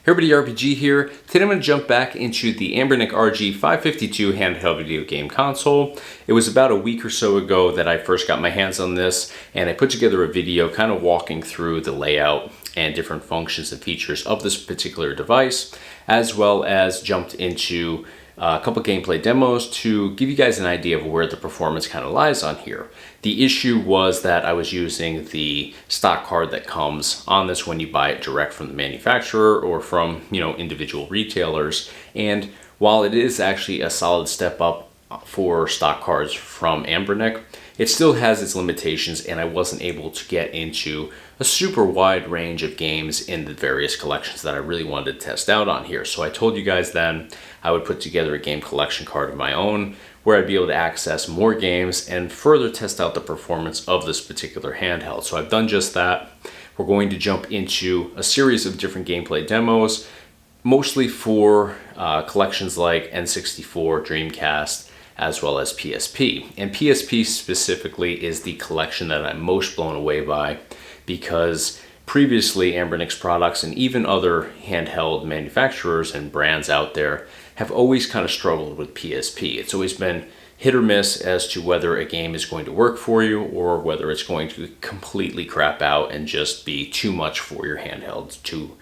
Hey everybody, RPG here. Today I'm going to jump back into the Anbernic RG552 handheld video game console. It was about a week or so ago that I first got my hands on this, and I put together a video kind of walking through the layout and different functions and features of this particular device, as well as jumped into a couple gameplay demos to give you guys an idea of where the performance kind of lies on here. The issue was that I was using the stock card that comes on this when you buy it direct from the manufacturer or from, individual retailers. And while it is actually a solid step up for stock cards from Anbernic, it still has its limitations, and I wasn't able to get into a super wide range of games in the various collections that I really wanted to test out on here. So I told you guys then I would put together a game collection card of my own where I'd be able to access more games and further test out the performance of this particular handheld. So I've done just that. We're going to jump into a series of different gameplay demos, mostly for collections like N64, Dreamcast, as well as PSP. And PSP specifically is the collection that I'm most blown away by, because previously Anbernic's products and even other handheld manufacturers and brands out there have always kind of struggled with PSP. It's always been hit or miss as to whether a game is going to work for you or whether it's going to completely crap out and just be too much for your handheld to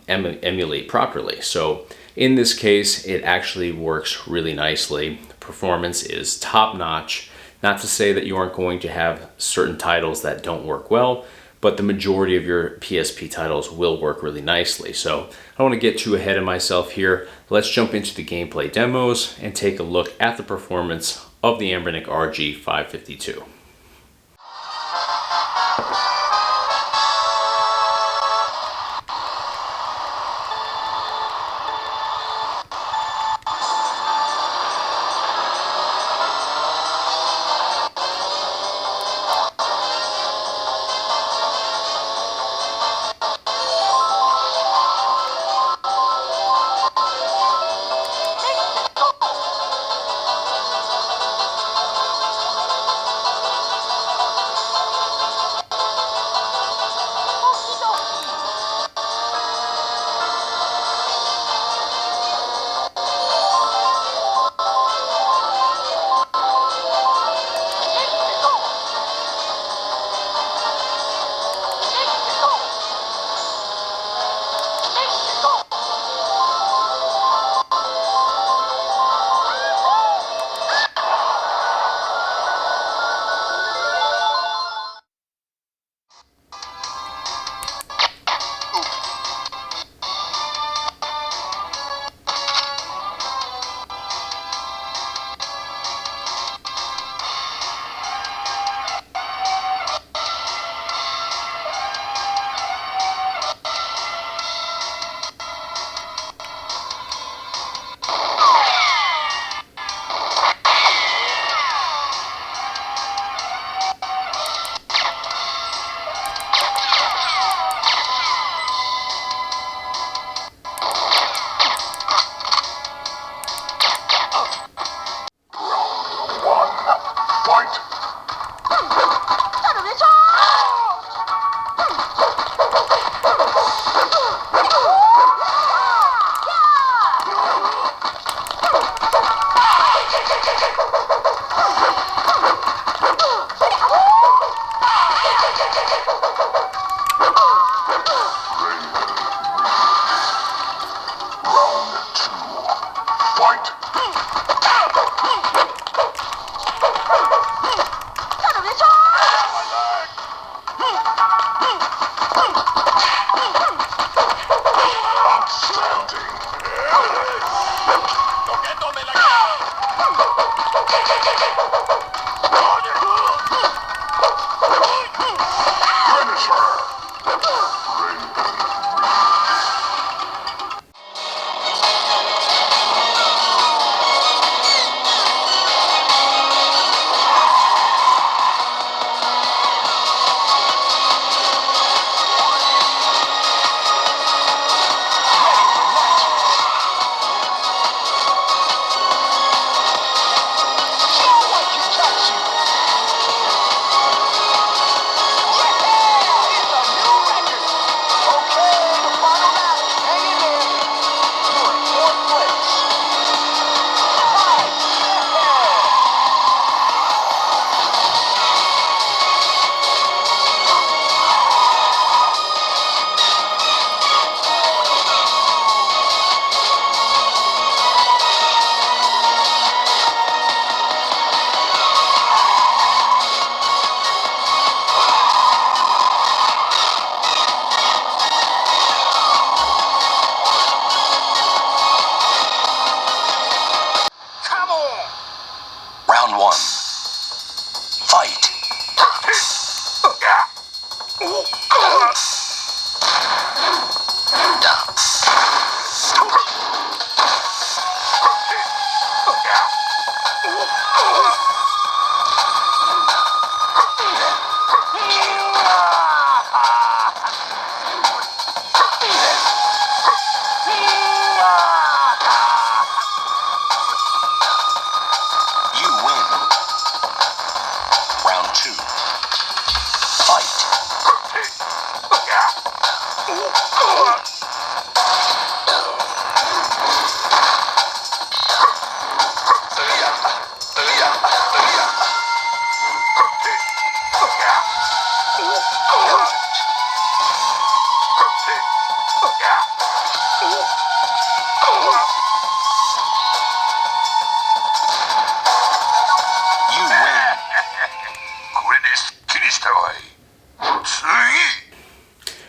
emulate properly. So in this case, it actually works really nicely. The performance is top notch. Not to say that you aren't going to have certain titles that don't work well, but the majority of your PSP titles will work really nicely. So I don't want to get too ahead of myself here. Let's jump into the gameplay demos and take a look at the performance of the Anbernic RG552. Fight!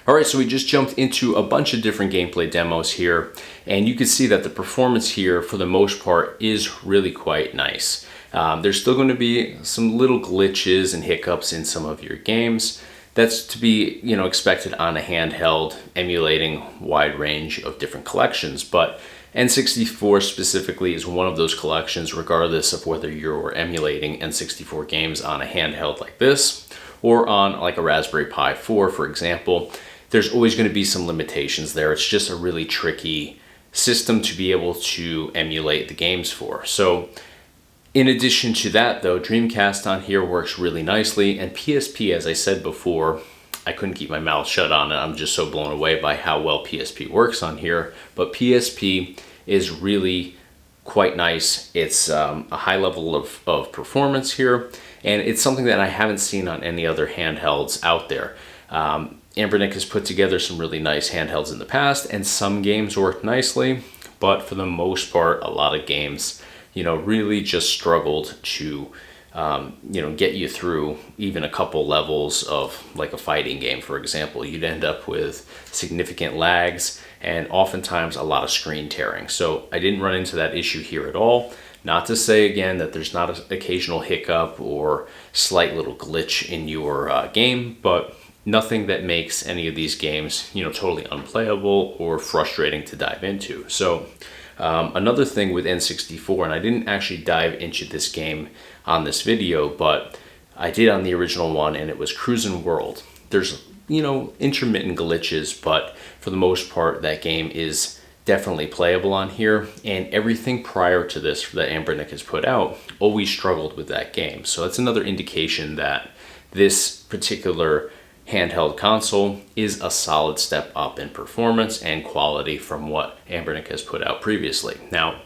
Alright, so we just jumped into a bunch of different gameplay demos here, and you can see that the performance here, for the most part, is really quite nice. There's still going to be some little glitches and hiccups in some of your games. That's to be, expected on a handheld emulating a wide range of different collections, but N64 specifically is one of those collections, regardless of whether you're emulating N64 games on a handheld like this or on like a Raspberry Pi 4, for example. There's always going to be some limitations there. It's just a really tricky system to be able to emulate the games for. So in addition to that though, Dreamcast on here works really nicely, and PSP, as I said before, I couldn't keep my mouth shut on it. I'm just so blown away by how well PSP works on here. But PSP is really quite nice. It's a high level of performance here, and it's something that I haven't seen on any other handhelds out there. Anbernic has put together some really nice handhelds in the past, and some games work nicely, but for the most part, a lot of games, really just struggled to, get you through even a couple levels of like a fighting game, for example. You'd end up with significant lags and oftentimes a lot of screen tearing. So I didn't run into that issue here at all. Not to say again that there's not an occasional hiccup or slight little glitch in your game, but nothing that makes any of these games, totally unplayable or frustrating to dive into. So another thing with N64, and I didn't actually dive into this game on this video, but I did on the original one, and it was Cruisin' World. There's, intermittent glitches, but for the most part, that game is definitely playable on here, and everything prior to this that Anbernic has put out always struggled with that game. So that's another indication that this particular handheld console is a solid step up in performance and quality from what Anbernic has put out previously. Now,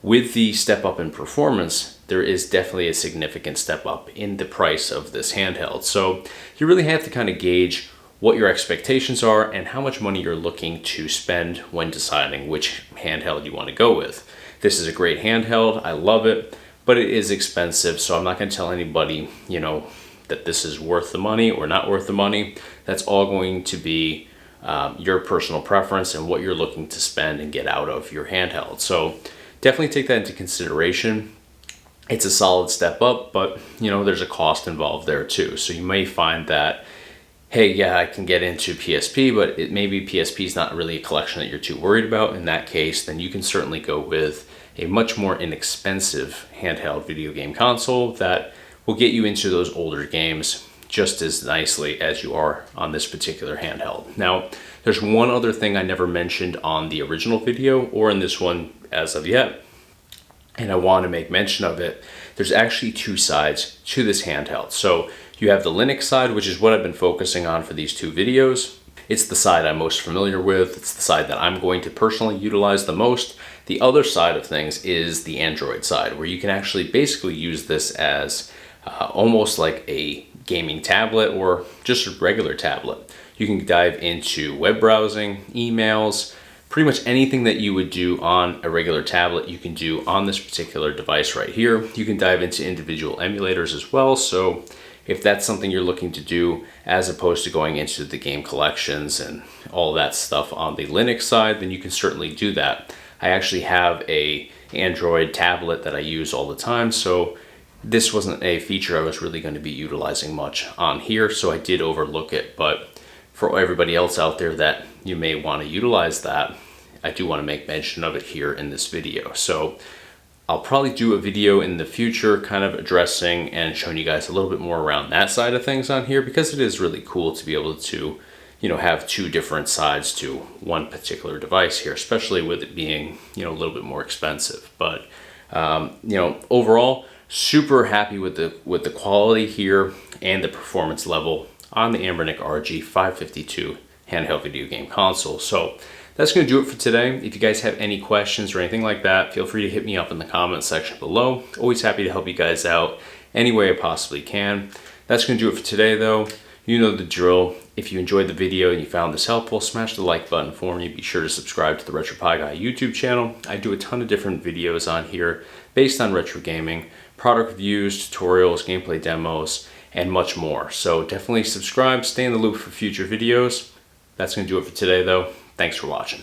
with the step up in performance, there is definitely a significant step up in the price of this handheld. So you really have to kind of gauge what your expectations are and how much money you're looking to spend when deciding which handheld you want to go with. This is a great handheld, I love it, but it is expensive, so I'm not going to tell anybody, that this is worth the money or not worth the money. That's all going to be your personal preference and what you're looking to spend and get out of your handheld. So definitely take that into consideration. It's a solid step up, but there's a cost involved there too. So you may find that, hey, yeah, I can get into PSP, but maybe PSP is not really a collection that you're too worried about. In that case, then you can certainly go with a much more inexpensive handheld video game console that will get you into those older games just as nicely as you are on this particular handheld. Now, there's one other thing I never mentioned on the original video or in this one as of yet, and I want to make mention of it. There's actually two sides to this handheld. So you have the Linux side, which is what I've been focusing on for these two videos. It's the side I'm most familiar with. It's the side that I'm going to personally utilize the most. The other side of things is the Android side, where you can actually basically use this as almost like a gaming tablet or just a regular tablet. You can dive into web browsing, emails, pretty much anything that you would do on a regular tablet, you can do on this particular device right here. You can dive into individual emulators as well. So if that's something you're looking to do, as opposed to going into the game collections and all that stuff on the Linux side, then you can certainly do that. I actually have a Android tablet that I use all the time, so this wasn't a feature I was really going to be utilizing much on here, so I did overlook it. But for everybody else out there that you may want to utilize that, I do want to make mention of it here in this video. So I'll probably do a video in the future kind of addressing and showing you guys a little bit more around that side of things on here, because it is really cool to be able to, you know, have two different sides to one particular device here, especially with it being, you know, a little bit more expensive. But you know, overall, super happy with the quality here and the performance level on the Anbernic RG552 handheld video game console. So that's going to do it for today. If you guys have any questions or anything like that, feel free to hit me up in the comments section below. Always happy to help you guys out any way I possibly can. That's going to do it for today though. You know the drill. If you enjoyed the video and you found this helpful, smash the like button for me. Be sure to subscribe to the RetroPie Guy YouTube channel. I do a ton of different videos on here based on retro gaming, product reviews, tutorials, gameplay demos, and much more. So definitely subscribe, stay in the loop for future videos. That's going to do it for today though. Thanks for watching.